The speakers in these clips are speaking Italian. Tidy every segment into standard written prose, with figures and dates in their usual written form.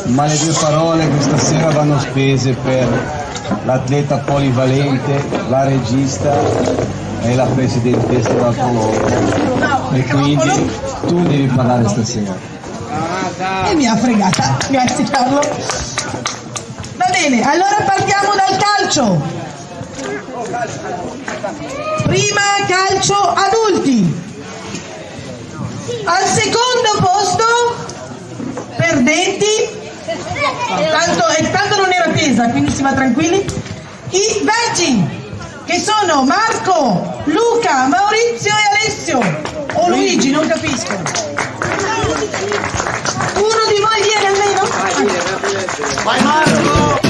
ma le 2 parole questa sera vanno spese per l'atleta polivalente, la regista e la presidentessa d'altro luogo, e quindi tu devi parlare stasera. E mi ha fregata, grazie Carlo. Va bene, allora partiamo dal calcio. Prima calcio adulti. Al secondo posto perdenti, tanto non era tesa, quindi si va tranquilli, i vecchi, che sono Marco, Luca, Maurizio e Alessio, o Luigi, non capisco. Uno di voi viene almeno? Vai Marco!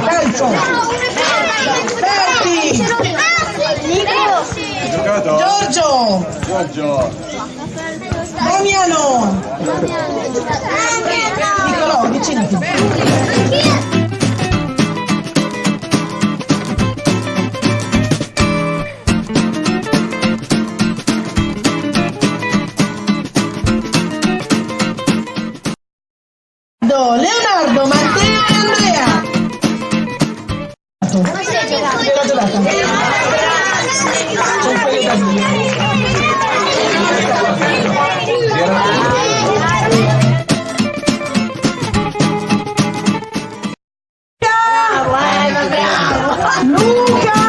Calcio! Berti! Giorgio! Damiano! Nicolò, avvicinati! Leonardo, Matteo e Andrea! Luca!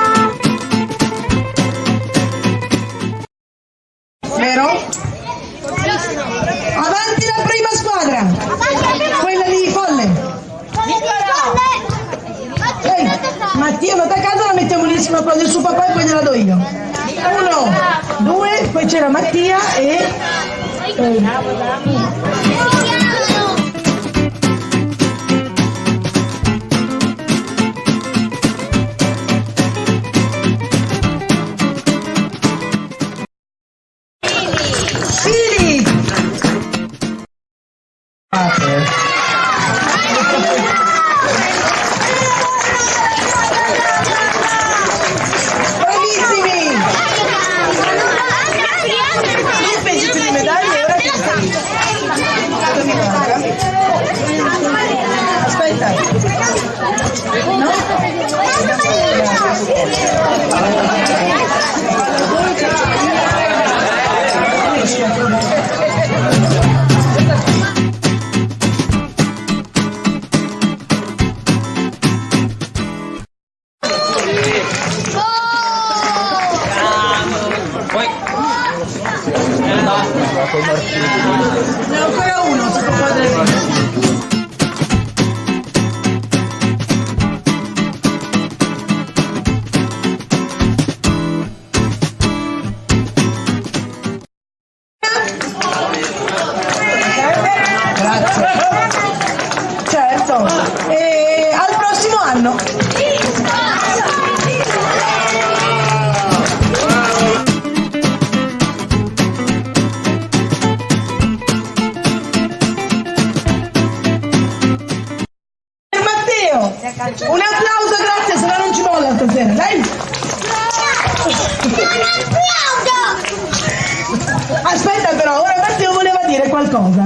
Vero? Avanti la prima squadra! Quella di Colle! Mattia, ma da casa la mettiamo lì insieme a quella del suo papà e poi gliela do io. 1, 2, poi c'era Mattia e... Fili! Aspetta. No? Ne ho ancora uno, si può fare. Grazie. Certo. E al prossimo anno. Un applauso, grazie, se no non ci vola stasera, dai! Aspetta però, ora Matteo voleva dire qualcosa.